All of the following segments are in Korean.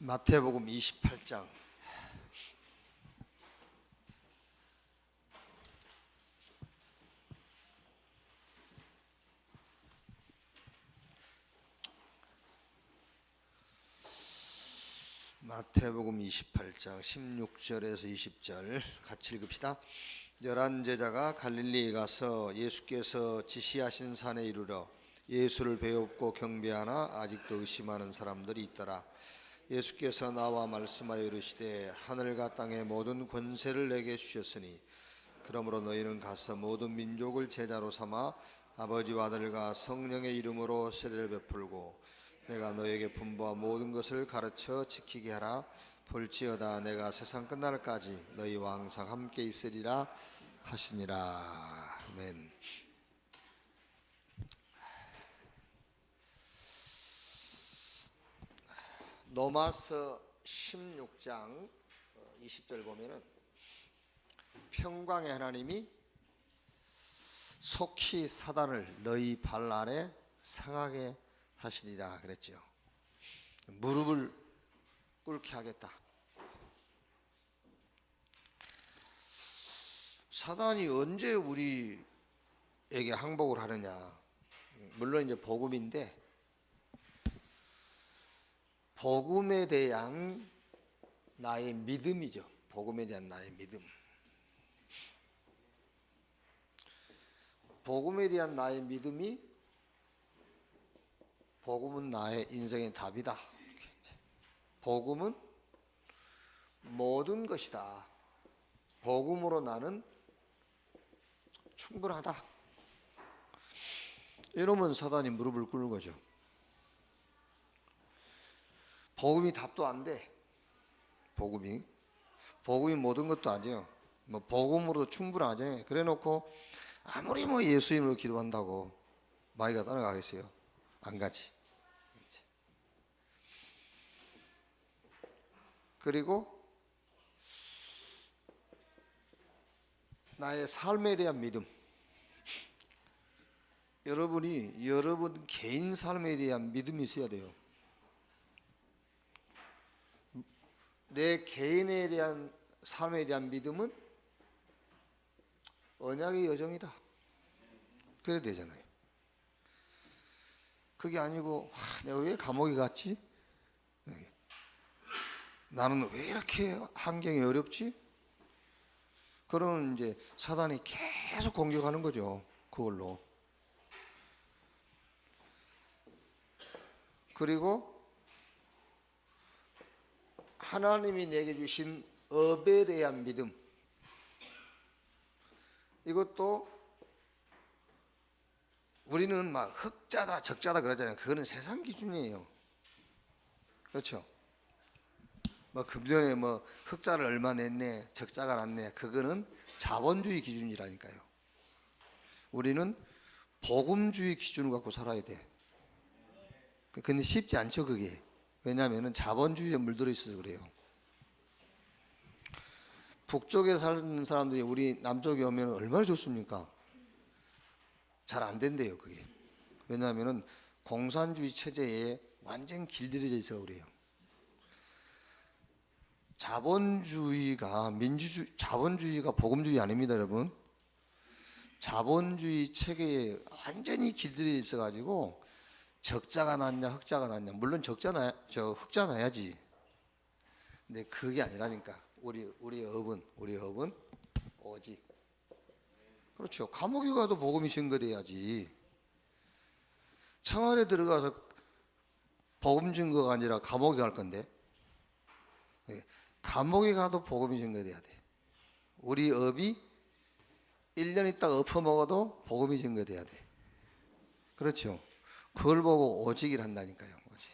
마태복음 28장. 마태복음 28장 16절에서 20절 같이 읽읍시다. 11 제자가 갈릴리에 가서 예수께서 지시하신 산에 이르러 예수를 배웁고 경배하나 아직도 의심하는 사람들이 있더라. 예수께서 나와 말씀하여 이르시되 하늘과 땅의 모든 권세를 내게 주셨으니 그러므로 너희는 가서 모든 민족을 제자로 삼아 아버지와 아들과 성령의 이름으로 세례를 베풀고 내가 너에게 분부한 모든 것을 가르쳐 지키게 하라. 볼지어다 내가 세상 끝날까지 너희와 항상 함께 있으리라 하시니라. 아멘. 로마서 16장 20절 보면은 평강의 하나님이 속히 사단을 너희 발 아래 상하게 하시리라 그랬죠. 무릎을 꿇게 하겠다. 사단이 언제 우리에게 항복을 하느냐? 물론 이제 복음인데 복음에 대한 나의 믿음이죠. 복음에 대한 나의 믿음. 복음에 대한 나의 믿음이 복음은 나의 인생의 답이다. 복음은 모든 것이다. 복음으로 나는 충분하다. 이러면 사단이 무릎을 꿇는 거죠. 복음이 답도 안 돼. 복음이 모든 것도 아니에요. 복음으로 충분하지. 그래 놓고 아무리 예수 이름으로 기도한다고 마귀가 따라가겠어요? 안 가지. 그리고 나의 삶에 대한 믿음. 여러분 개인 삶에 대한 믿음이 있어야 돼요. 내 개인에 대한 삶에 대한 믿음은 언약의 여정이다. 그래야 되잖아요. 그게 아니고 내가 왜 감옥에 갔지? 나는 왜 이렇게 환경이 어렵지? 그러면 이제 사단이 계속 공격하는 거죠. 그걸로. 그리고 하나님이 내게 주신 업에 대한 믿음. 이것도 우리는 흑자다 적자다 그러잖아요. 그거는 세상 기준이에요. 그렇죠? 금년에 흑자를 얼마 냈네, 적자가 났네. 그거는 자본주의 기준이라니까요. 우리는 복음주의 기준을 갖고 살아야 돼. 근데 쉽지 않죠, 그게. 왜냐하면 자본주의에 물들어 있어서 그래요. 북쪽에 사는 사람들이 우리 남쪽에 오면 얼마나 좋습니까? 잘 안 된대요, 그게. 왜냐하면 공산주의 체제에 완전 길들여져 있어서 그래요. 자본주의가 복음주의 아닙니다, 여러분. 자본주의 체계에 완전히 길들여져 있어가지고 적자가 났냐 흑자가 났냐. 물론 흑자 나야지. 근데 그게 아니라니까. 우리 업은 오직. 그렇죠. 감옥에 가도 복음이 증거돼야지. 청와대 들어가서 복음 증거가 아니라 감옥에 갈 건데. 감옥에 가도 복음이 증거돼야 돼. 우리 업이 1년 있다가 엎어먹어도 복음이 증거돼야 돼. 그렇죠. 그걸 보고 오직을 한다니까요. 오직.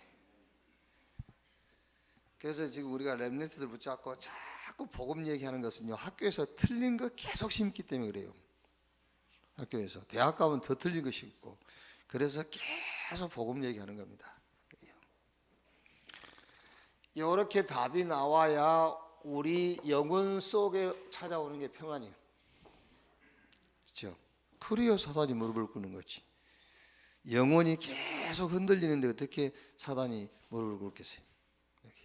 그래서 지금 우리가 렘넌트들 붙잡고 자꾸 복음 얘기하는 것은요, 학교에서 틀린 거 계속 심기 때문에 그래요. 학교에서. 대학 가면 더 틀린 거 심고. 그래서 계속 복음 얘기하는 겁니다. 이렇게 답이 나와야 우리 영혼 속에 찾아오는 게 평안이에요. 그렇죠? 그래야 사단이 무릎을 꿇는 거지. 영혼이 계속 흔들리는데 어떻게 사단이 무릎을 꿇겠어요? 여기.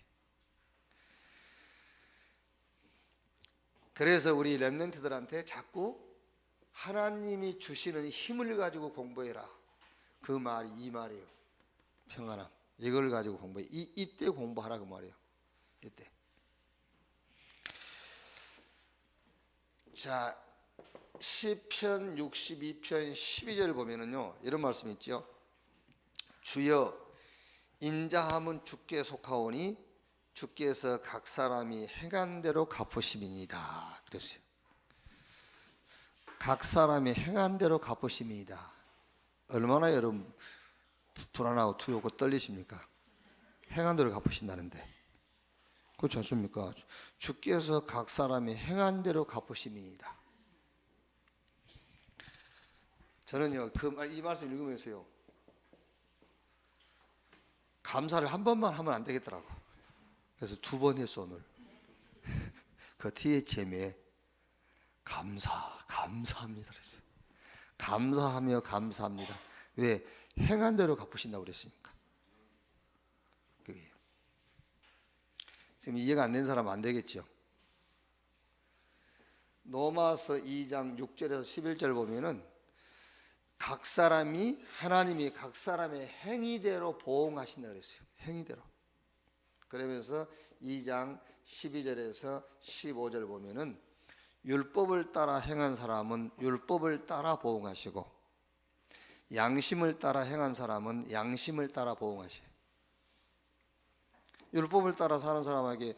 그래서 우리 렘넌트들한테 자꾸 하나님이 주시는 힘을 가지고 공부해라. 그 말이 이 말이에요. 평안함. 이걸 가지고 공부해. 이때 공부하라 그 말이에요. 이때. 자, 시편 62편 12절 보면은요, 이런 말씀이 있죠. 주여, 인자함은 주께 속하오니 주께서 각 사람이 행한 대로 갚으심이니이다. 그랬어요. 각 사람이 행한 대로 갚으심이니이다. 얼마나 여러분 불안하고 두렵고 떨리십니까? 행한 대로 갚으신다는데. 그렇지 않습니까? 주께서 각 사람이 행한 대로 갚으심이니이다. 저는요, 이 말씀 읽으면서요, 감사를 한 번만 하면 안 되겠더라고. 그래서 2번 했어, 오늘. 그 THM에 감사합니다. 그랬어요. 감사하며 감사합니다. 왜? 행한 대로 갚으신다고 그랬으니까. 그게 지금 이해가 안 된 사람은 안 되겠죠. 로마서 2장 6절에서 11절 보면은 각 사람이 하나님이 각 사람의 행위대로 보응하신다 그랬어요. 행위대로. 그러면서 2장 12절에서 15절 보면은 율법을 따라 행한 사람은 율법을 따라 보응하시고 양심을 따라 행한 사람은 양심을 따라 보응하셔요. 율법을 따라 사는 사람에게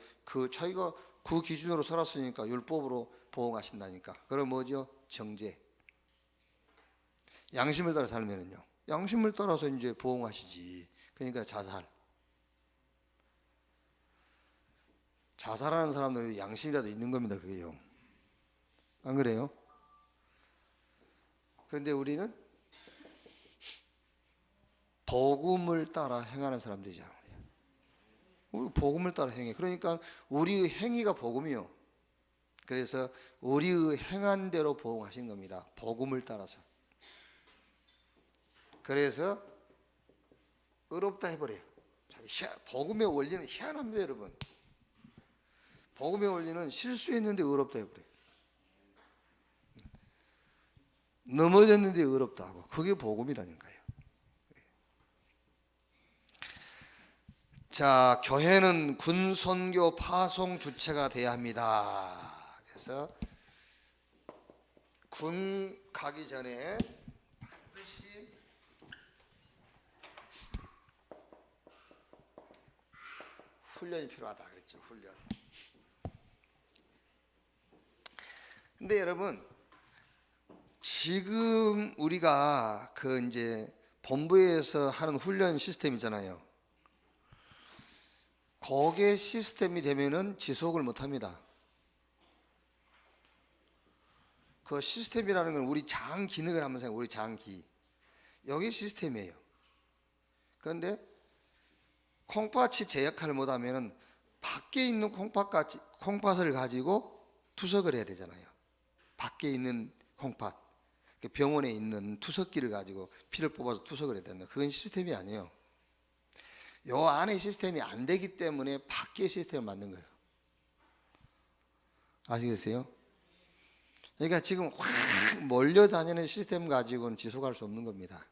자기가 그 기준으로 살았으니까 율법으로 보응하신다니까. 그럼 뭐죠? 정죄. 양심을 따라 살면은요, 양심을 따라서 이제 보응하시지. 그러니까 자살하는 사람들이 양심이라도 있는 겁니다. 그게요. 안 그래요? 그런데 우리는 복음을 따라 행하는 사람들이잖아요. 우리 복음을 따라 행해. 그러니까 우리의 행위가 복음이요. 그래서 우리의 행한 대로 보응하신 겁니다. 복음을 따라서. 그래서 의롭다 해버려요. 복음의 원리는 희한합니다, 여러분. 복음의 원리는 실수했는데 의롭다 해버려요. 넘어졌는데 의롭다 하고. 그게 복음이라니까요. 자, 교회는 군선교 파송 주체가 돼야 합니다. 그래서 군 가기 전에 반드시 훈련이 필요하다 그랬죠. 훈련. 근데 여러분, 지금 우리가 이제 본부에서 하는 훈련 시스템 있잖아요. 그게 시스템이 되면은 지속을 못 합니다. 그 시스템이라는 건 우리 장 기능을 한번 생각해. 우리 장기. 여기 시스템이에요. 그런데 콩팥이 제 역할을 못 하면은 밖에 있는 콩팥을 가지고 투석을 해야 되잖아요. 밖에 있는 콩팥. 병원에 있는 투석기를 가지고 피를 뽑아서 투석을 해야 된다. 그건 시스템이 아니에요. 요 안에 시스템이 안 되기 때문에 밖에 시스템을 만든 거예요. 아시겠어요? 그러니까 지금 확 몰려다니는 시스템 가지고는 지속할 수 없는 겁니다.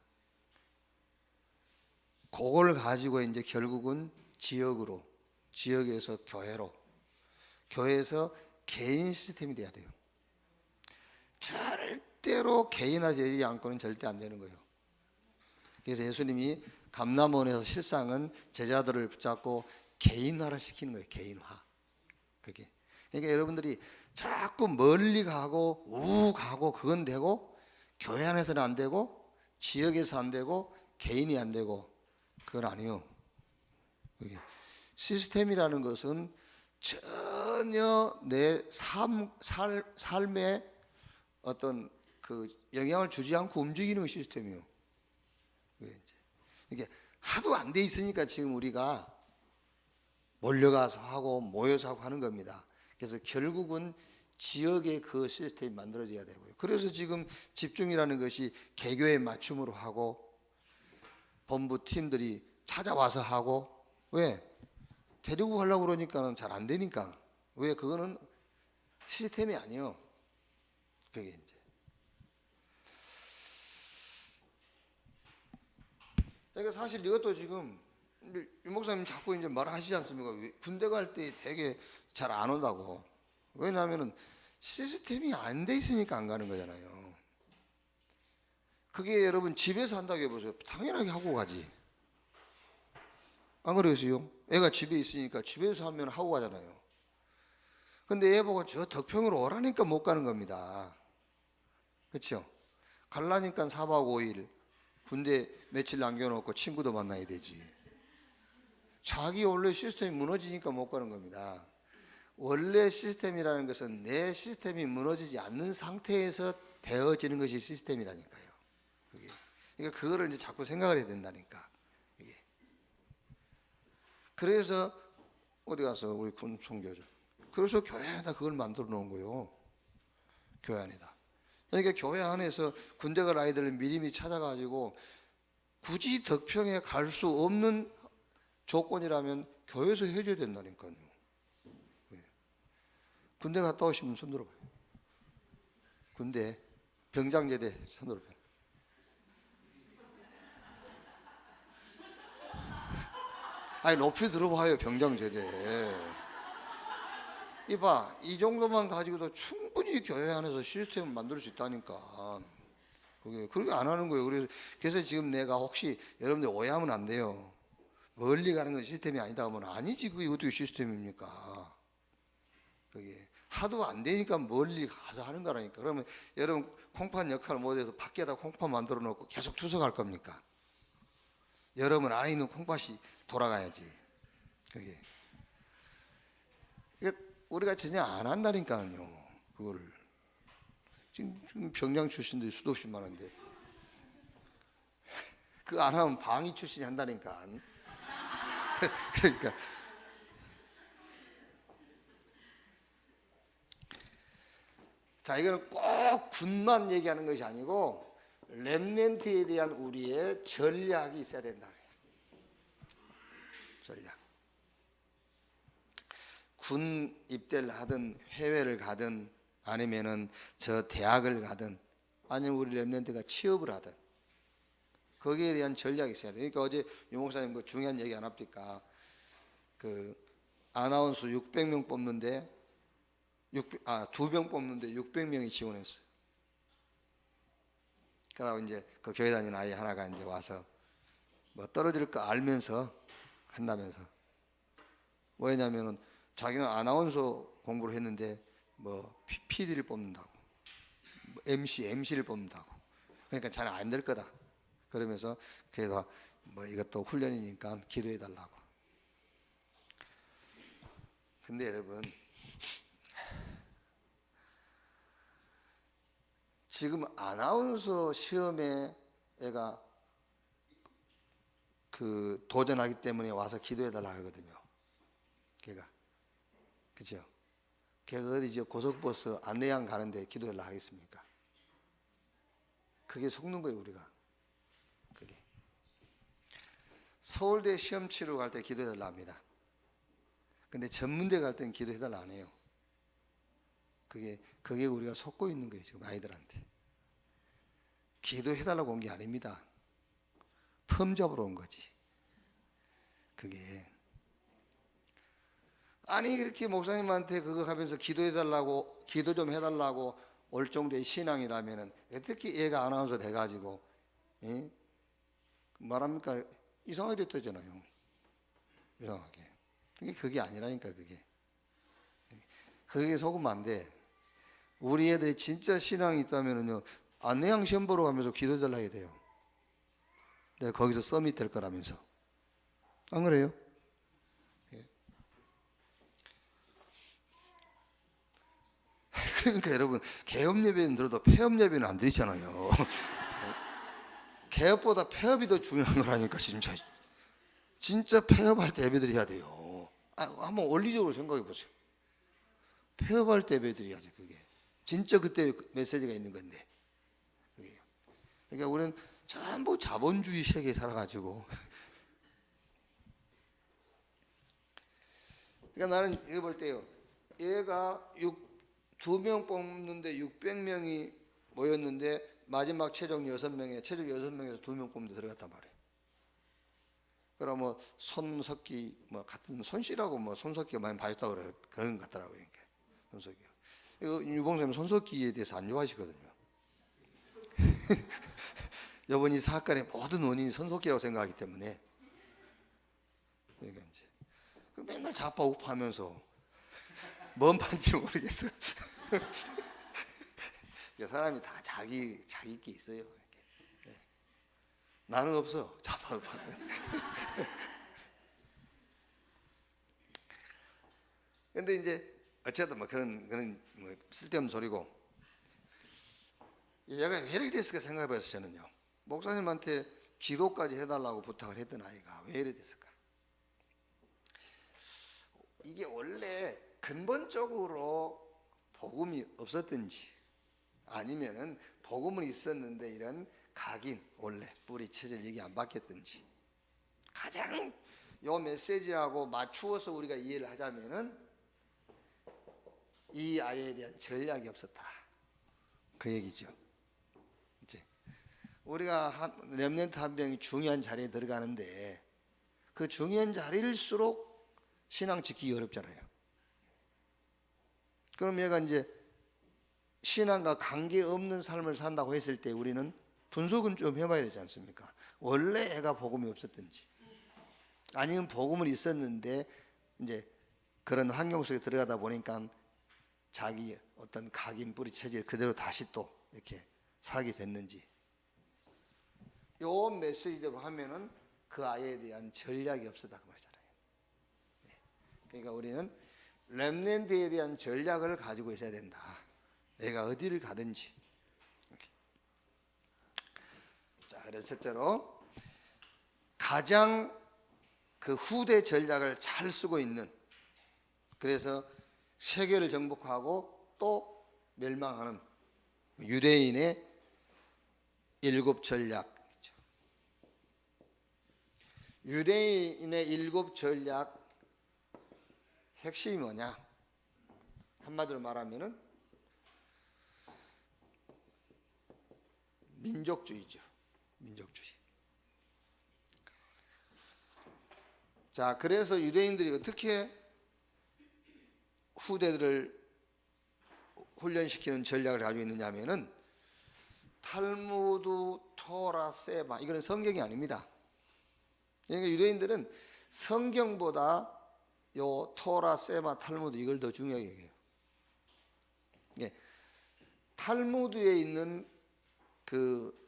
그걸 가지고 이제 결국은 지역에서 교회로, 교회에서 개인 시스템이 돼야 돼요. 절대로 개인화되지 않고는 절대 안 되는 거예요. 그래서 예수님이 감람원에서 실상은 제자들을 붙잡고 개인화를 시키는 거예요. 개인화. 그게. 그러니까 여러분들이 자꾸 멀리 가고 가고 그건 되고 교회 안에서는 안 되고 지역에서 안 되고 개인이 안 되고 그건 아니에요. 그게. 시스템이라는 것은 전혀 내 삶에 어떤 영향을 주지 않고 움직이는 시스템이에요. 이게 하도 안 돼 있으니까 지금 우리가 몰려가서 하고 모여서 하고 하는 겁니다. 그래서 결국은 지역의 그 시스템이 만들어져야 되고요. 그래서 지금 집중이라는 것이 개교에 맞춤으로 하고 본부 팀들이 찾아와서 하고 왜? 데리고 가려고 그러니까는 잘 안 되니까. 왜? 그거는 시스템이 아니에요. 그게 이제. 그러니까 사실 이것도 지금 유 목사님 자꾸 이제 말하시지 않습니까? 군대 갈 때 되게 잘 안 온다고. 왜냐하면은 시스템이 안 돼 있으니까 안 가는 거잖아요. 그게 여러분 집에서 한다고 해보세요. 당연하게 하고 가지. 안 그러세요? 애가 집에 있으니까 집에서 하면 하고 가잖아요. 근데 애 보고 저 덕평으로 오라니까 못 가는 겁니다. 그렇죠? 갈라니까 4박 5일 군대 며칠 남겨놓고 친구도 만나야 되지. 자기 원래 시스템이 무너지니까 못 가는 겁니다. 원래 시스템이라는 것은 내 시스템이 무너지지 않는 상태에서 되어지는 것이 시스템이라니까요. 그게. 그러니까 그거를 이제 자꾸 생각을 해야 된다니까. 이게. 그래서 어디 가서 우리 군 총교죠. 그래서 교회 안에다 그걸 만들어 놓은 거예요. 교회 안에다. 그러니까 교회 안에서 군대 갈 아이들을 미리미리 찾아가지고 굳이 덕평에 갈 수 없는 조건이라면 교회에서 해줘야 된다니까요. 군대 갔다 오시면 손 들어봐요. 군대 병장제대 손 들어봐요. 아니 높이 들어봐요. 병장제대. 이봐, 이 정도만 가지고도 충분히 교회 안에서 시스템을 만들 수 있다니까. 그렇게 안 하는 거예요. 그래서 지금 내가 혹시 여러분들 오해하면 안 돼요. 멀리 가는 건 시스템이 아니다 하면 아니지. 그게 어떻게 시스템입니까? 그게 하도 안 되니까 멀리 가서 하는 거라니까. 그러면 여러분 콩팥 역할을 못해서 밖에다 콩팥 만들어 놓고 계속 투석할 겁니까? 여러분 안에 있는 콩팥이 돌아가야지. 그게 우리가 전혀 안 한다니까요. 그거를 지금 병장 출신들이 수도 없이 많은데 그거 안 하면 방위 출신이 한다니까. 그러니까 자, 이거는 꼭 군만 얘기하는 것이 아니고 렘넌트에 대한 우리의 전략이 있어야 된다. 전략. 군 입대를 하든 해외를 가든 아니면은 저 대학을 가든 아니면 우리 렘넌트가 취업을 하든 거기에 대한 전략이 있어야 돼. 그러니까 어제 유 목사님 그 중요한 얘기 안 합니까? 그 아나운서 600명 뽑는데 2병 뽑는데 600명이 지원했어요. 그러고 이제 그 교회 다니는 아이 하나가 이제 와서 뭐 떨어질 거 알면서 한다면서 왜냐면은 자기는 아나운서 공부를 했는데 뭐 PD를 뽑는다고, 뭐 MC를 뽑는다고. 그러니까 잘 안 될 거다. 그러면서 그래서 뭐 이것도 훈련이니까 기도해 달라고. 근데 여러분 지금 아나운서 시험에 애가 그 도전하기 때문에 와서 기도해 달라 하거든요. 걔가. 그죠? 걔가 어디죠? 고속버스 안내양 가는데 기도해 달라 하겠습니까? 그게 속는 거예요, 우리가. 그게. 서울대 시험 치러 갈 때 기도해 달라 합니다. 근데 전문대 갈 때는 기도해 달라 안 해요. 그게 우리가 속고 있는 거예요, 지금 아이들한테. 기도해 달라고 온 게 아닙니다. 펌 잡으러 온 거지. 그게. 아니 그렇게 목사님한테 그거 하면서 기도해 달라고, 기도 좀 해달라고 올 정도의 신앙이라면은 어떻게 얘가 아나운서 돼가지고 말합니까? 이상하게 됐다잖아요. 이상하게. 그게 아니라니까. 그게 속으면 안 돼. 우리 애들이 진짜 신앙이 있다면은요, 안내양 시험 보러 가면서 기도해 달라 해야 돼요. 내가 거기서 서밋 될 거라면서. 안 그래요? 그러니까 여러분, 개업 예배는 들어도 폐업 예배는 안 드리잖아요. 개업보다 폐업이 더 중요한 거라니까. 진짜 폐업할 때 예배 드려야 돼요. 한번 원리적으로 생각해 보세요. 폐업할 때 예배 드려야지. 그게 진짜 그때 메시지가 있는 건데. 그러니까 우리는 전부 자본주의 세계에 살아가지고. 그러니까 나는 이거 볼 때요, 얘가 2명 뽑는데 600명이 모였는데 마지막 최종 6명에 최종 6명에서 2명 뽑는데 들어갔단 말이에요. 그럼 뭐 손석기 뭐 같은 손씨라고 뭐 손석기가 많이 봐줬다고 그런 것 같더라고요. 이게 손석기. 이거 유봉선님 손석기에 대해서 안 좋아하시거든요. 여러분 이 사건의 모든 원인이 손석기라고 생각하기 때문에 그러니까 이제 맨날 좌파우파하면서 뭔 판인지 모르겠어. 사람이 다 자기 게 있어요. 이렇게. 네. 나는 없어 좌파우파들. 근데 이제 어쨌든 뭐 그런 뭐 쓸데없는 소리고. 얘가 왜 이렇게 됐을까 생각해봐서 저는요. 목사님한테 기도까지 해달라고 부탁을 했던 아이가 왜 이래 됐을까? 이게 원래 근본적으로 복음이 없었든지 아니면은 복음은 있었는데 이런 각인 원래 뿌리 체질 얘기 안 받겠든지 가장 요 메시지하고 맞추어서 우리가 이해를 하자면은 이 아이에 대한 전략이 없었다 그 얘기죠. 이제 우리가 렘넌트 한 명이 중요한 자리에 들어가는데 그 중요한 자리일수록 신앙 지키기 어렵잖아요. 그럼 얘가 이제 신앙과 관계없는 삶을 산다고 했을 때 우리는 분석은 좀 해봐야 되지 않습니까? 원래 애가 복음이 없었든지 아니면 복음은 있었는데 이제 그런 환경 속에 들어가다 보니까 자기 어떤 각인 뿌리 체질 그대로 다시 또 이렇게 살게 됐는지 요 메시지대로 하면은 그 아이에 대한 전략이 없었다 그 말이잖아요. 그러니까 우리는 렘넌트에 대한 전략을 가지고 있어야 된다. 애가 어디를 가든지. 이렇게. 자, 그래서 첫째로 가장 그 후대 전략을 잘 쓰고 있는 그래서 세계를 정복하고 또 멸망하는 유대인의 7 전략이죠. 유대인의 7 전략 핵심이 뭐냐? 한마디로 말하면은 민족주의죠. 민족주의. 자, 그래서 유대인들이 어떻게 후대들을 훈련시키는 전략을 가지고 있느냐 하면은 탈무드, 토라, 세마 이거는 성경이 아닙니다. 그러니까 유대인들은 성경보다 요 토라, 세마, 탈무드 이걸 더 중요하게 해요. 예, 탈무드에 있는 그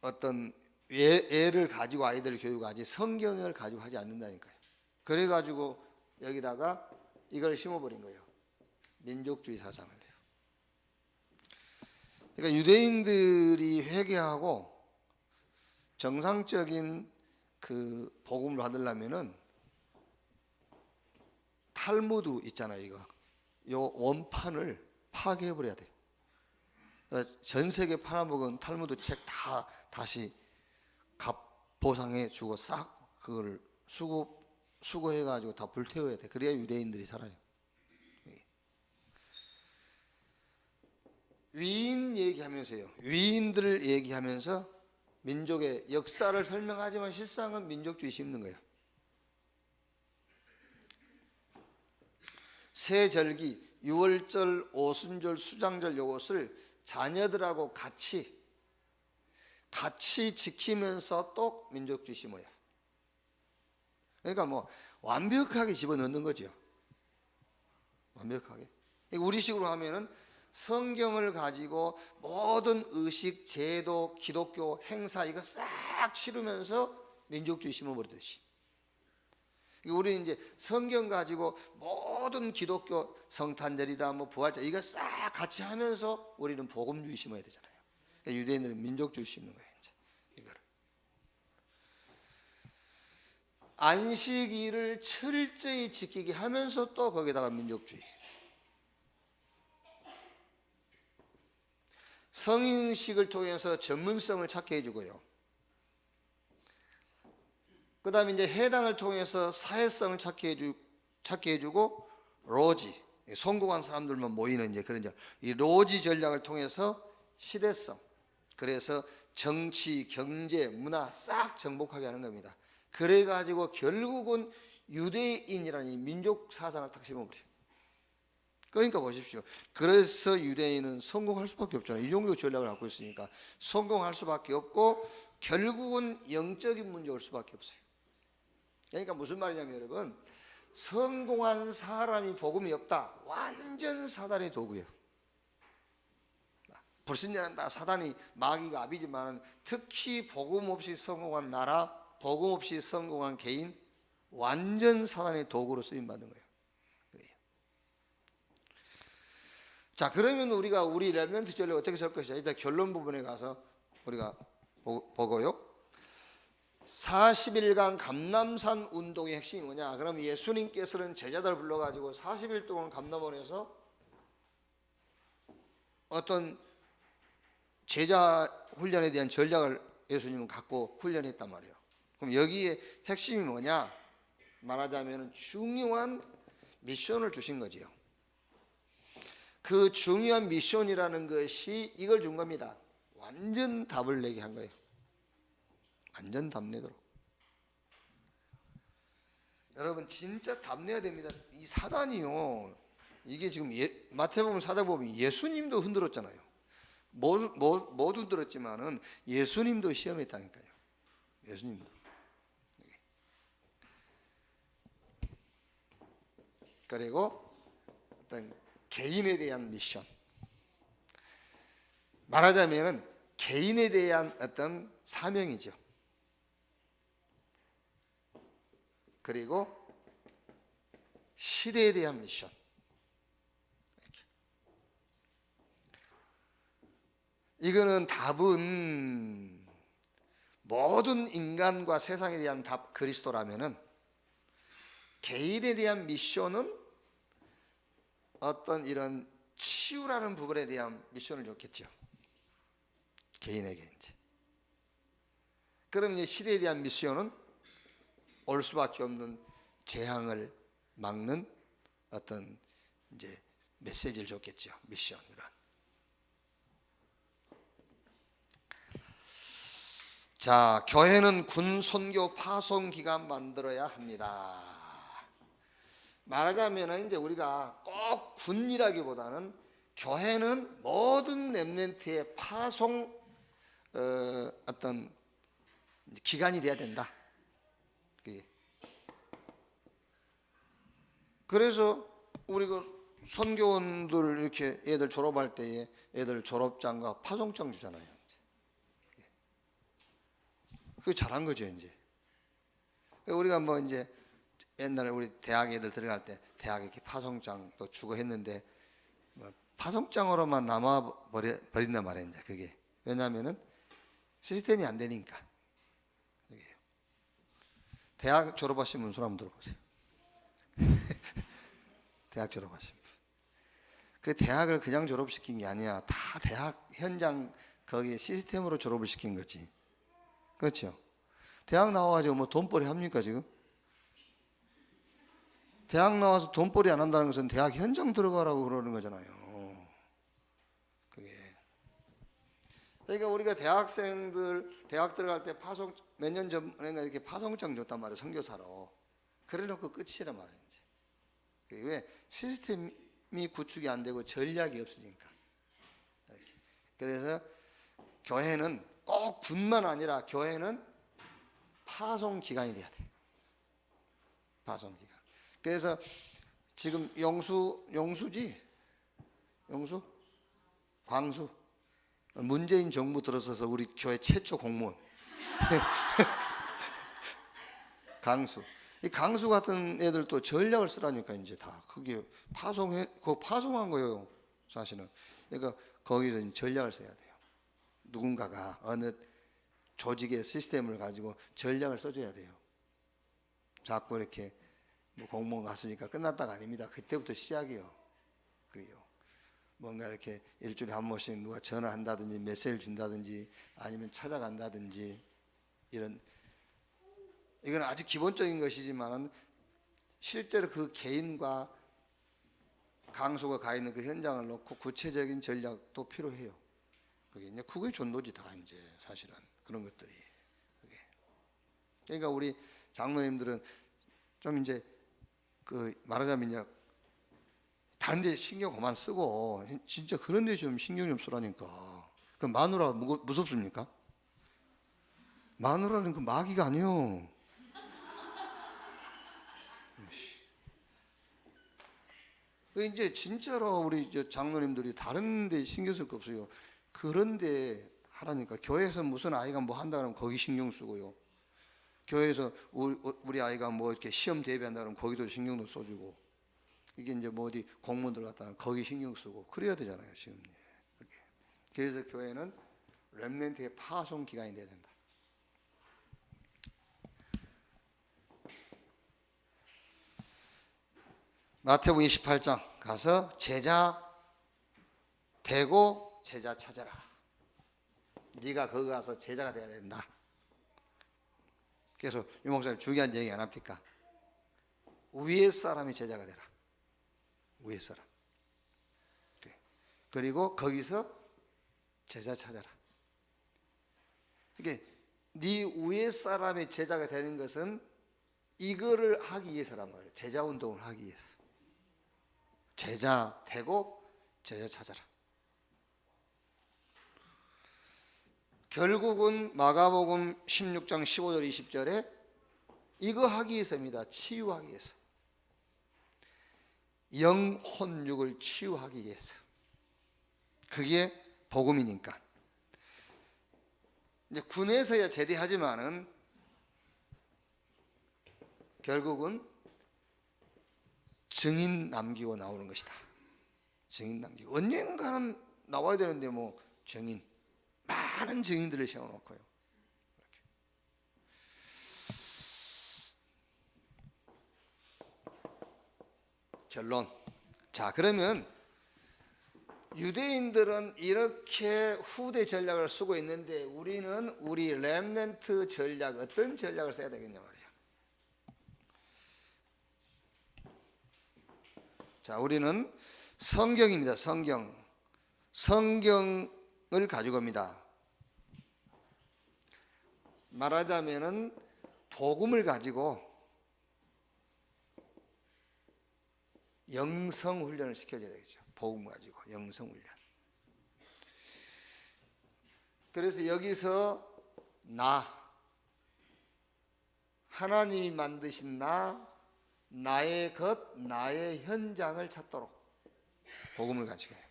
어떤 예를 가지고 아이들 교육하지 성경을 가지고 하지 않는다니까요. 그래가지고 여기다가 이걸 심어버린 거예요. 민족주의 사상을. 그러니까 유대인들이 회개하고 정상적인 그 복음을 받으려면은 탈무드 있잖아요. 이거 요 원판을 파괴해버려야 돼. 전 세계 팔아먹은 탈무드 책 다 다시 보상해주고 싹 그걸 수거해가지고 다 불태워야 돼. 그래야 유대인들이 살아요. 위인 얘기하면서요. 위인들을 얘기하면서 민족의 역사를 설명하지만 실상은 민족주의 심는 거예요. 세절기, 유월절, 오순절, 수장절 요것을 자녀들하고 같이 지키면서 또 민족주의 심어요. 그러니까 뭐 완벽하게 집어넣는 거죠. 완벽하게. 우리식으로 하면은 성경을 가지고 모든 의식, 제도, 기독교 행사 이거 싹 치르면서 민족주의 심어버리듯이. 우리 이제 성경 가지고 모든 기독교 성탄절이다, 뭐 부활절 이거 싹 같이 하면서 우리는 복음주의 심어야 되잖아요. 그러니까 유대인들은 민족주의 심는 거예요. 이제 이거를 안식일을 철저히 지키게 하면서 또 거기다가 민족주의. 성인식을 통해서 전문성을 찾게 해주고요. 그 다음에 이제 해당을 통해서 사회성을 찾게 해주고 로지, 성공한 사람들만 모이는 이제 그런 이 로지 전략을 통해서 시대성, 그래서 정치, 경제, 문화 싹 정복하게 하는 겁니다. 그래 가지고 결국은 유대인이라는 이 민족 사상을 탁 심어버려요. 그러니까 보십시오. 그래서 유대인은 성공할 수밖에 없잖아요. 이 종교 전략을 갖고 있으니까 성공할 수밖에 없고 결국은 영적인 문제 올 수밖에 없어요. 그러니까 무슨 말이냐면 여러분, 성공한 사람이 복음이 없다, 완전 사단의 도구예요. 불신자는 다 사단이, 마귀가 압이지만 특히 복음 없이 성공한 나라, 복음 없이 성공한 개인, 완전 사단의 도구로 쓰임받는 거예요. 자, 그러면 우리가 우리 레멘트 전략 어떻게 쓸 것이냐. 일단 결론 부분에 가서 우리가 보고요. 40일간 감람산 운동의 핵심이 뭐냐. 그럼 예수님께서는 제자들 불러가지고 40일 동안 감람원에서 어떤 제자 훈련에 대한 전략을 예수님은 갖고 훈련했단 말이에요. 그럼 여기에 핵심이 뭐냐. 말하자면 중요한 미션을 주신 거지요. 그 중요한 미션이라는 것이 이걸 준 겁니다. 완전 답을 내게 한 거예요. 완전 답 내도록. 여러분 진짜 답 내야 됩니다. 이 사단이요, 이게 지금 마태복음 사자보면 예수님도 흔들었잖아요. 모두 흔들었지만은 예수님도 시험했다니까요. 예수님도. 그리고 어떤 개인에 대한 미션, 말하자면 개인에 대한 어떤 사명이죠. 그리고 시대에 대한 미션. 이거는 답은 모든 인간과 세상에 대한 답 그리스도라면은, 개인에 대한 미션은 어떤 이런 치유라는 부분에 대한 미션을 줬겠죠. 개인에게 이제. 그럼 이제 시대에 대한 미션은 올 수밖에 없는 재앙을 막는 어떤 이제 메시지를 줬겠죠. 미션이란. 자, 교회는 군 선교 파송 기관 만들어야 합니다. 말하자면 이제 우리가 꼭 군이라기보다는 교회는 모든 렘넌트의 파송 어떤 기관이 돼야 된다. 그래서 우리가 선교원들 이렇게 애들 졸업할 때에 애들 졸업장과 파송장 주잖아요. 그게 잘한 거죠 이제. 우리가 뭐 이제 옛날에 우리 대학 애들 들어갈 때 대학 이렇게 파송장도 주고 했는데 뭐 파송장으로만 남아 버린단 말이에요. 이제 그게 왜냐하면은 시스템이 안 되니까. 대학 졸업하신 분 손 한번 들어보세요. 대학 졸업하신 분. 그 대학을 그냥 졸업시킨 게 아니야. 다 대학 현장 거기 시스템으로 졸업을 시킨 거지. 그렇죠? 대학 나와가지고 뭐 돈벌이 합니까 지금? 대학 나와서 돈벌이 안 한다는 것은 대학 현장 들어가라고 그러는 거잖아요. 그게. 그러니까 우리가 대학생들 대학 들어갈 때 파송 몇 년 전에 이렇게 파송장 줬단 말이에요. 선교사로. 그래놓고 끝이란 말이에요. 이제. 왜? 시스템이 구축이 안 되고 전략이 없으니까. 이렇게. 그래서 교회는 꼭 군만 아니라 교회는 파송 기관이 돼야 돼. 파송 기관. 그래서 지금 영수지? 영수? 광수? 문재인 정부 들어서서 우리 교회 최초 공무원. 강수. 이 강수 같은 애들도 전략을 쓰라니까 이제 다 그게 그거 파송한 거예요, 사실은. 그러니까 거기서 전략을 써야 돼요. 누군가가 어느 조직의 시스템을 가지고 전략을 써줘야 돼요. 자꾸 이렇게 뭐 공무원 갔으니까 끝났다가 아닙니다. 그때부터 시작이요. 그게요. 뭔가 이렇게 일주일에 한 번씩 누가 전화한다든지 메시지를 준다든지 아니면 찾아간다든지 이런, 이건 아주 기본적인 것이지만은 실제로 그 개인과 강수가 가 있는 그 현장을 놓고 구체적인 전략도 필요해요. 그게 이제 그게 전도지 다 이제 사실은 그런 것들이. 그게. 그러니까 우리 장로님들은 좀 이제 그 말하자면 이제 다른 데 신경 그만 쓰고 진짜 그런 데 좀 신경 좀 쓰라니까. 그 마누라 무섭습니까? 마누라는 그 마귀가 아니요. 그 이제 진짜로 우리 장로님들이 다른 데 신경 쓸 거 없어요. 그런 데 하라니까. 교회에서 무슨 아이가 뭐 한다 그러면 거기 신경 쓰고요. 교회에서 우리 아이가 뭐 이렇게 시험 대비한다 그러면 거기도 신경도 써주고. 이게 이제 뭐 어디 공무원 들어갔다 거기 신경 쓰고 그래야 되잖아요 지금. 그래서 교회는 렘넌트의 파송 기관이 돼야 된다. 마태복음 28장 가서 제자 되고 제자 찾아라. 네가 거기 가서 제자가 돼야 된다. 그래서 유 목사님 중요한 얘기 안 합니까? 위에 사람이 제자가 되라. 위에 사람. 그리고 거기서 제자 찾아라. 이게 네 위에 사람이 제자가 되는 것은 이거를 하기 위해서란 말이에요. 제자 운동을 하기 위해서. 제자 되고 제자 찾아라. 결국은 마가복음 16장 15절 20절에 이거 하기 위해서입니다. 치유하기 위해서. 영혼육을 치유하기 위해서. 그게 복음이니까. 이제 군에서야 제대하지만은 결국은 증인 남기고 나오는 것이다. 증인 남기고 언젠가는 나와야 되는데 뭐 증인 많은 증인들을 세워놓고요. 이렇게. 결론. 자, 그러면 유대인들은 이렇게 후대 전략을 쓰고 있는데 우리는 우리 렘넌트 전략 어떤 전략을 써야 되겠냐 말이야. 자, 우리는 성경입니다. 성경을 가지고 옵니다. 말하자면은 복음을 가지고 영성 훈련을 시켜줘야 되겠죠. 복음 가지고 영성 훈련. 그래서 여기서 나, 하나님이 만드신 나의 것, 나의 현장을 찾도록 복음을 가지고 해요.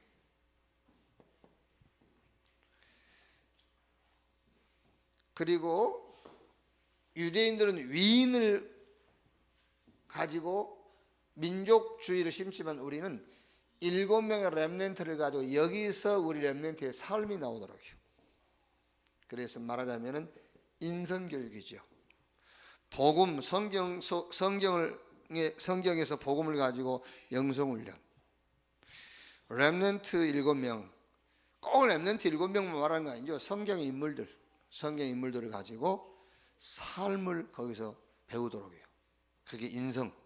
그리고 유대인들은 위인을 가지고 민족주의를 심지만 우리는 7명의 렘넌트를 가지고 여기서 우리 렘넌트의 삶이 나오더라고요. 그래서 말하자면은 인성교육이죠. 복음, 성경에서 복음을 가지고 영성훈련. 렘넌트 7명, 꼭 렘넌트 7명만 말하는 거 아니죠. 성경의 인물들을 가지고 삶을 거기서 배우도록 해요. 그게 인성.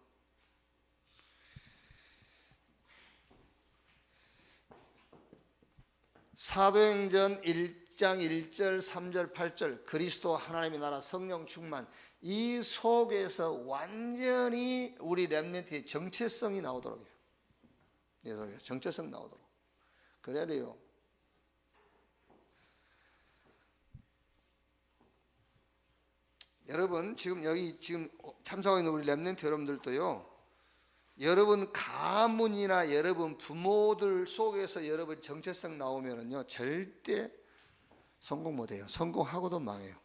사도행전 1장 1절 3절 8절 그리스도 하나님의 나라 성령 충만 이 속에서 완전히 우리 렘넌트의 정체성이 나오도록 해요. 정체성 나오도록 그래야 돼요. 여러분 지금 여기 참석하고 있는 우리 렘넌트 여러분들도요. 여러분 가문이나 여러분 부모들 속에서 여러분 정체성 나오면은요 절대 성공 못해요. 성공하고도 망해요.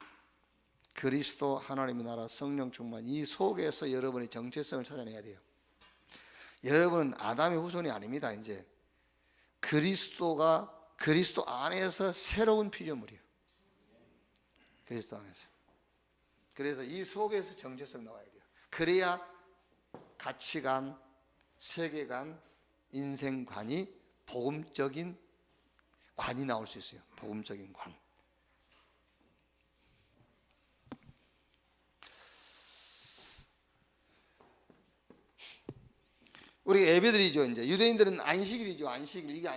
그리스도 하나님의 나라 성령 충만 이 속에서 여러분의 정체성을 찾아내야 돼요. 여러분은 아담의 후손이 아닙니다. 이제 그리스도 안에서 새로운 피조물이에요. 그리스도 안에서. 그래서 이 속에서 정체성 나와야 돼요. 그래야 가치관, 세계관, 인생관이 복음적인 관이 나올 수 있어요. 복음적인 관. 우리 예배드리죠. 이제 유대인들은 안식일이죠. 안식일. 이게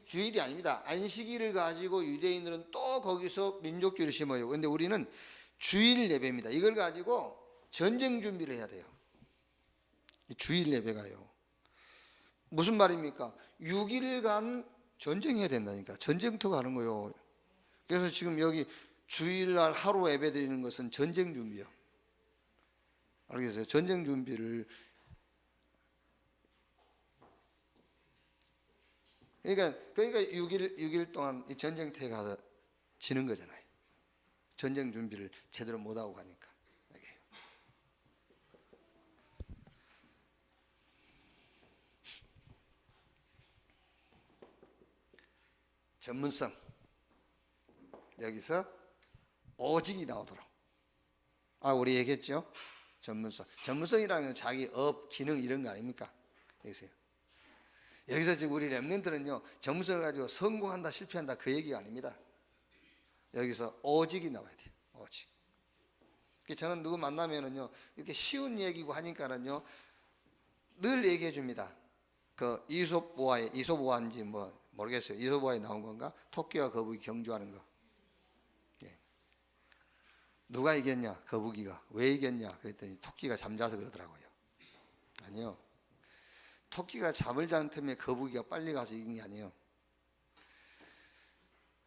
주일이 아닙니다. 안식일을 가지고 유대인들은 또 거기서 민족주의를 심어요. 근데 우리는 주일 예배입니다. 이걸 가지고 전쟁 준비를 해야 돼요. 주일 예배가요. 무슨 말입니까? 6일간 전쟁해야 된다니까. 전쟁터가 하는 거예요. 그래서 지금 여기 주일날 하루 예배 드리는 것은 전쟁 준비요. 알겠어요? 전쟁 준비를. 그러니까 6일 동안 이 전쟁터에 가서 지는 거잖아요. 전쟁 준비를 제대로 못하고 가니까. 전문성. 여기서 오직이 나오도록. 우리 얘기했죠? 전문성. 전문성이라는 건 자기 업, 기능 이런 거 아닙니까? 여기서 지금 우리 렘넌트는요, 전문성을 가지고 성공한다, 실패한다 그 얘기가 아닙니다. 여기서 오직이 나와야 돼요. 오직. 저는 누구 만나면은요, 이렇게 쉬운 얘기고 하니까는요, 늘 얘기해 줍니다. 그 이솝우화인지 뭐 모르겠어요. 이솝우화에 나온 건가? 토끼와 거북이 경주하는 거. 누가 이겼냐? 거북이가. 왜 이겼냐? 그랬더니 토끼가 잠자서 그러더라고요. 아니요. 토끼가 잠을 자는 틈에 거북이가 빨리 가서 이긴 게 아니에요.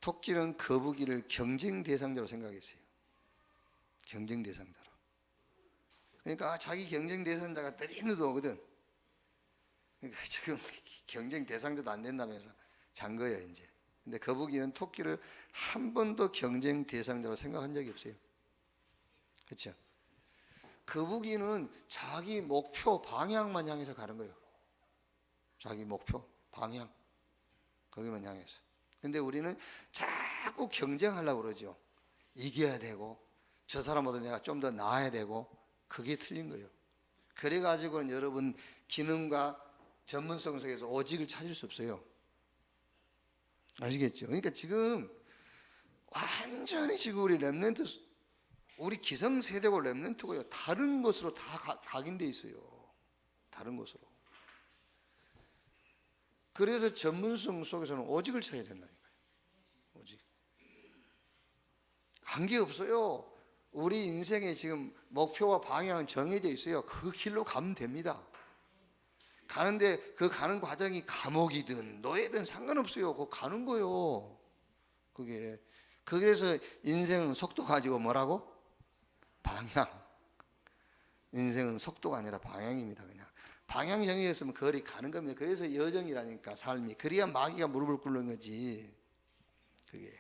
토끼는 거북이를 경쟁 대상자로 생각했어요. 경쟁 대상자로. 그러니까 자기 경쟁 대상자가 때리는도 오거든. 그러니까 지금 경쟁 대상자도 안 된다면서 잔 거예요, 이제. 근데 거북이는 토끼를 한 번도 경쟁 대상자로 생각한 적이 없어요. 그렇죠? 거북이는 자기 목표 방향만 향해서 가는 거예요. 자기 목표 방향 거기만 향해서. 근데 우리는 자꾸 경쟁하려고 그러죠. 이겨야 되고 저 사람보다 내가 좀 더 나아야 되고. 그게 틀린 거예요. 그래가지고는 여러분 기능과 전문성 속에서 오직을 찾을 수 없어요. 아시겠죠? 그러니까 지금 완전히 지금 우리 렘넌트, 우리 기성세대고 렘넌트고요, 다른 것으로 다 각인돼 있어요. 다른 것으로. 그래서 전문성 속에서는 오직을 쳐야 된다니까요. 오직. 관계없어요. 우리 인생에 지금 목표와 방향은 정해져 있어요. 그 길로 가면 됩니다. 가는데 그 가는 과정이 감옥이든 노예든 상관없어요. 그거 가는 거요. 그래서 인생은 속도 가지고 뭐라고? 방향. 인생은 속도가 아니라 방향입니다. 그냥 방향 정해졌으면 거리 가는 겁니다. 그래서 여정이라니까, 삶이. 그래야 마귀가 무릎을 꿇는 거지. 그게.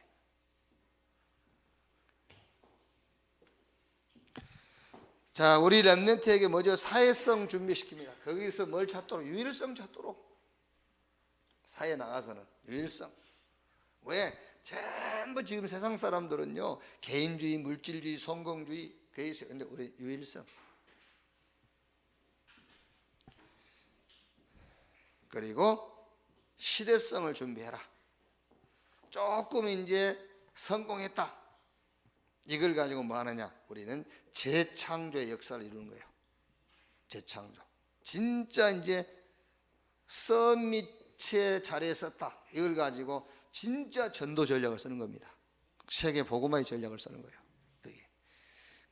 자, 우리 렘넌트에게 먼저 사회성 준비시킵니다. 거기서 뭘 찾도록? 유일성 찾도록. 사회에 나가서는 유일성. 왜? 전부 지금 세상 사람들은요, 개인주의, 물질주의, 성공주의 그게 있어요. 근데 우리 유일성. 그리고 시대성을 준비해라. 조금 이제 성공했다. 이걸 가지고 뭐 하느냐? 우리는 재창조의 역사를 이루는 거예요. 재창조. 진짜 이제 서밋의 자리에 섰다. 이걸 가지고 진짜 전도 전략을 쓰는 겁니다. 세계 복음화의 전략을 쓰는 거예요. 그게.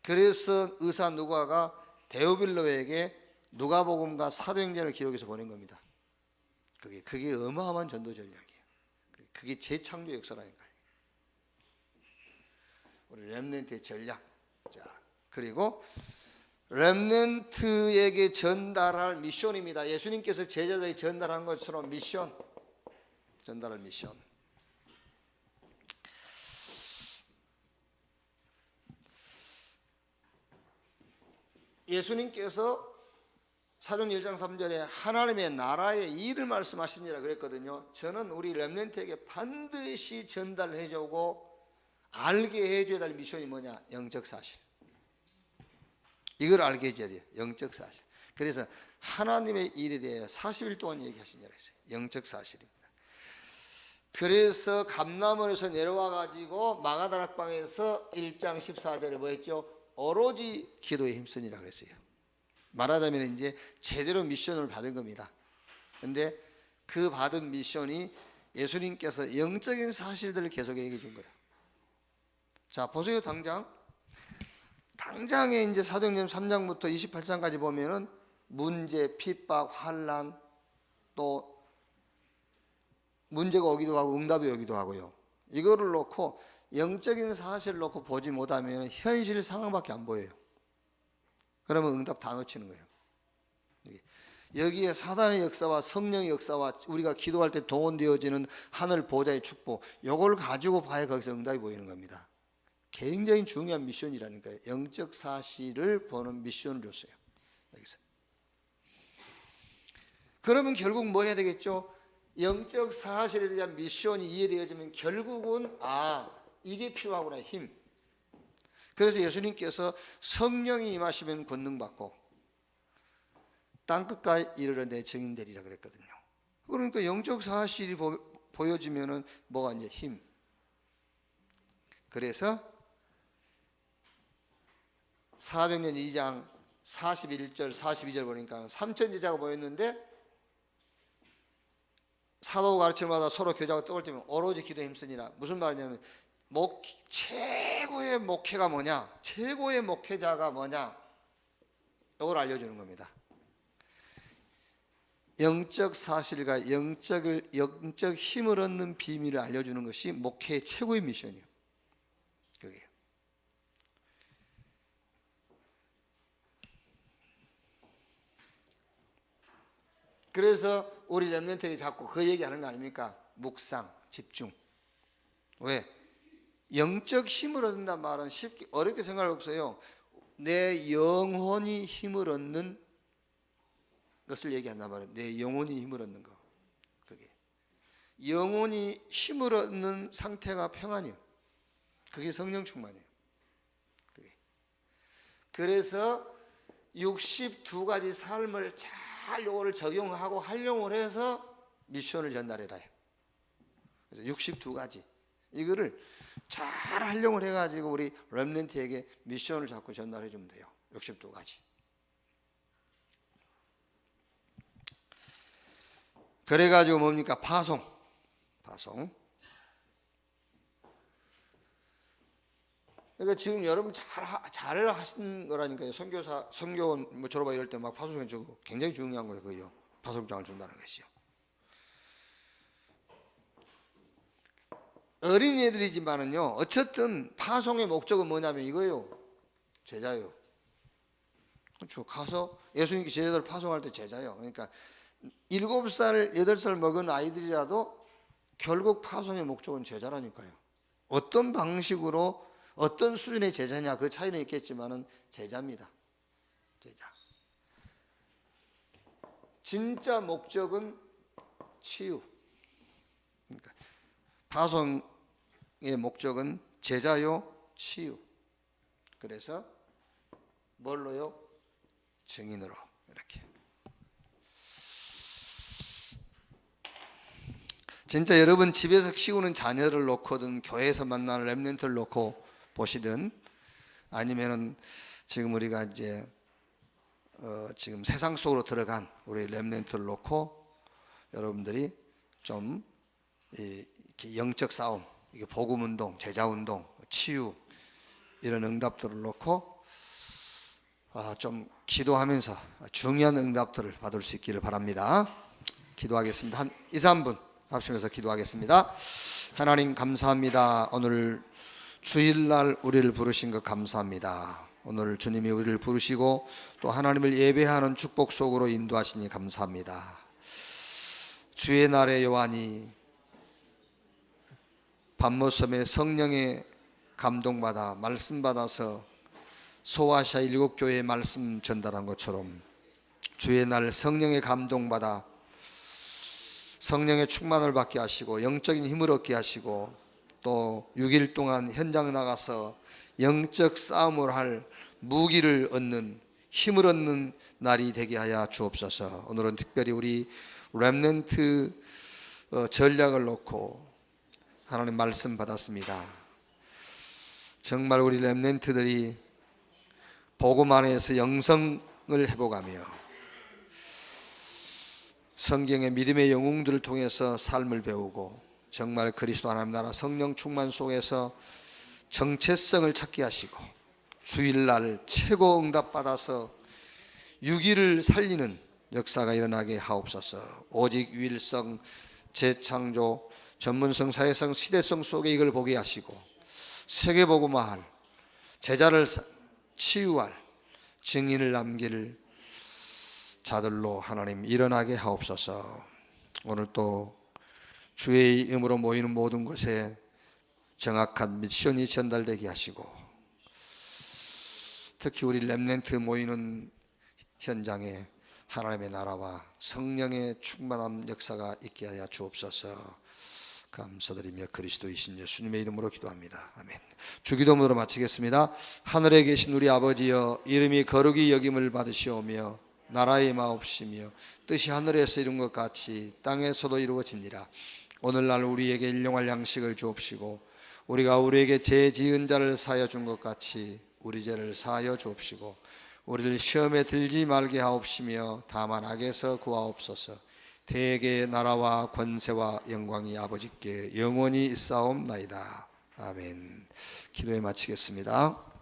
그래서 의사 누가가 데오빌로에게 누가복음과 사도행전을 기록해서 보낸 겁니다. 그게 어마어마한 전도 전략이에요. 그게 재창조 역사라니까요. 우리 렘넌트의 전략. 자, 그리고 렘넌트에게 전달할 미션입니다. 예수님께서 제자들에게 전달한 것처럼 미션, 전달할 미션. 예수님께서 사도행 1장 3절에 하나님의 나라의 일을 말씀하시니라 그랬거든요. 저는 우리 렘넌트에게 반드시 전달해주고 알게 해줘야 될 미션이 뭐냐? 영적 사실. 이걸 알게 해줘야 돼요. 영적 사실. 그래서 하나님의 일에 대해 40일 동안 얘기하시냐고 했어요. 영적 사실입니다. 그래서 감람원에서 내려와 가지고 마가다락방에서 1장 14절에 뭐 했죠? 오로지 기도에 힘쓰니라 그랬어요. 말하자면 이제 제대로 미션을 받은 겁니다. 근데 그 받은 미션이 예수님께서 영적인 사실들을 계속 얘기해 준 거예요. 자, 보세요. 당장에 이제 사도행전 3장부터 28장까지 보면은 문제, 핍박, 환난, 또 문제가 오기도 하고 응답이 오기도 하고요. 이거를 놓고 영적인 사실을 놓고 보지 못하면 현실 상황밖에 안 보여요. 그러면 응답 다 놓치는 거예요. 여기에 사단의 역사와 성령의 역사와 우리가 기도할 때 동원되어지는 하늘 보좌의 축복, 이걸 가지고 봐야 거기서 응답이 보이는 겁니다. 굉장히 중요한 미션이라니까요. 영적 사실을 보는 미션을 줬어요. 여기서. 그러면 결국 뭐 해야 되겠죠? 영적 사실에 대한 미션이 이해되어지면 결국은 이게 필요하구나, 힘. 그래서 예수님께서 성령이 임하시면 권능받고 땅끝까지 이르러 내 증인 되리라 그랬거든요. 그러니까 영적 사실이 보여지면은 뭐가 이제 힘. 그래서 사도행전 2장 41절 42절 보니까 3천 제자가 모였는데 사도가 가르침마다 서로 교제하고 떡을 떼면 오로지 기도에 힘쓰니라. 무슨 말이냐면 최고의 목회가 뭐냐, 최고의 목회자가 뭐냐, 이걸 알려주는 겁니다. 영적 사실과 영적 힘을 얻는 비밀을 알려주는 것이 목회의 최고의 미션이에요. 그게. 그래서 우리 렘넌트에게 자꾸 그 얘기하는 거 아닙니까? 묵상, 집중. 왜? 영적 힘을 얻는다는 말은 쉽게 어렵게 생각할 없어요. 내 영혼이 힘을 얻는 것을 얘기한단 말이에요. 내 영혼이 힘을 얻는 거. 그게 영혼이 힘을 얻는 상태가 평안이에요. 그게 성령 충만이에요. 그게. 그래서 62가지 삶을 잘 요거를 적용하고 활용을 해서 미션을 전달해라. 그래서 62가지 이거를 잘 활용을 해가지고 우리 렘넌트에게 미션을 자꾸 전달해 주면 돼요. 62가지. 그래가지고 뭡니까? 파송. 그러니까 지금 여러분 잘 하신 거라니까요. 선교원 뭐 졸업하고 이럴 때 막 파송해 주고 굉장히 중요한 거예요. 그요. 파송장을 준다는 것이요. 어린이들이지만은요. 어쨌든 파송의 목적은 뭐냐면 이거예요. 제자요. 그렇죠. 가서 예수님께 제자들 파송할 때 제자요. 그러니까 7살, 8살 먹은 아이들이라도 결국 파송의 목적은 제자라니까요. 어떤 방식으로 어떤 수준의 제자냐 그 차이는 있겠지만은 제자입니다. 제자. 진짜 목적은 치유. 그러니까 파송의 목적은 제자요, 치유. 그래서 뭘로요? 증인으로 이렇게. 진짜 여러분 집에서 키우는 자녀를 놓고든 교회에서 만나는 렘넌트를 놓고 보시든 아니면은 지금 우리가 이제 지금 세상 속으로 들어간 우리 렘넌트를 놓고 여러분들이 좀 이렇게 영적 싸움, 이게 복음 운동, 제자 운동, 치유 이런 응답들을 놓고 좀 기도하면서 중요한 응답들을 받을 수 있기를 바랍니다. 기도하겠습니다. 한 2, 3분 합심해서 기도하겠습니다. 하나님 감사합니다. 오늘 주일날 우리를 부르신 것 감사합니다. 오늘 주님이 우리를 부르시고 또 하나님을 예배하는 축복 속으로 인도하시니 감사합니다. 주의 날에 요한이 밤모섬에 성령의 감동받아 말씀 받아서 소아시아 7교회의 말씀 전달한 것처럼 주의 날 성령의 감동받아 성령의 충만을 받게 하시고 영적인 힘을 얻게 하시고 또 6일 동안 현장 나가서 영적 싸움을 할 무기를 얻는 힘을 얻는 날이 되게 하여 주옵소서. 오늘은 특별히 우리 렘넌트 전략을 놓고 하나님 말씀 받았습니다. 정말 우리 렘넌트들이 복음 안에서 영성을 회복하며 성경의 믿음의 영웅들을 통해서 삶을 배우고 정말 그리스도 하나님 나라 성령 충만 속에서 정체성을 찾게 하시고 주일날 최고 응답받아서 6일을 살리는 역사가 일어나게 하옵소서. 오직 유일성, 재창조, 전문성, 사회성, 시대성 속에 이걸 보게 하시고 세계복음화할, 제자를 치유할, 증인을 남길 자들로 하나님 일어나게 하옵소서. 오늘 또 주의 이름으로 모이는 모든 곳에 정확한 미션이 전달되게 하시고 특히 우리 렘넌트 모이는 현장에 하나님의 나라와 성령의 충만한 역사가 있게 하여 주옵소서. 감사드리며 그리스도이신 예수님의 이름으로 기도합니다. 아멘. 주기도문으로 마치겠습니다. 하늘에 계신 우리 아버지여, 이름이 거룩히 여김을 받으시오며 나라의 마옵시며 뜻이 하늘에서 이룬 것 같이 땅에서도 이루어지니라. 오늘날 우리에게 일용할 양식을 주옵시고 우리가 우리에게 죄 지은 자를 사하여 준 것 같이 우리 죄를 사하여 주옵시고 우리를 시험에 들지 말게 하옵시며 다만 악에서 구하옵소서. 대개의 나라와 권세와 영광이 아버지께 영원히 있사옵나이다. 아멘. 기도에 마치겠습니다.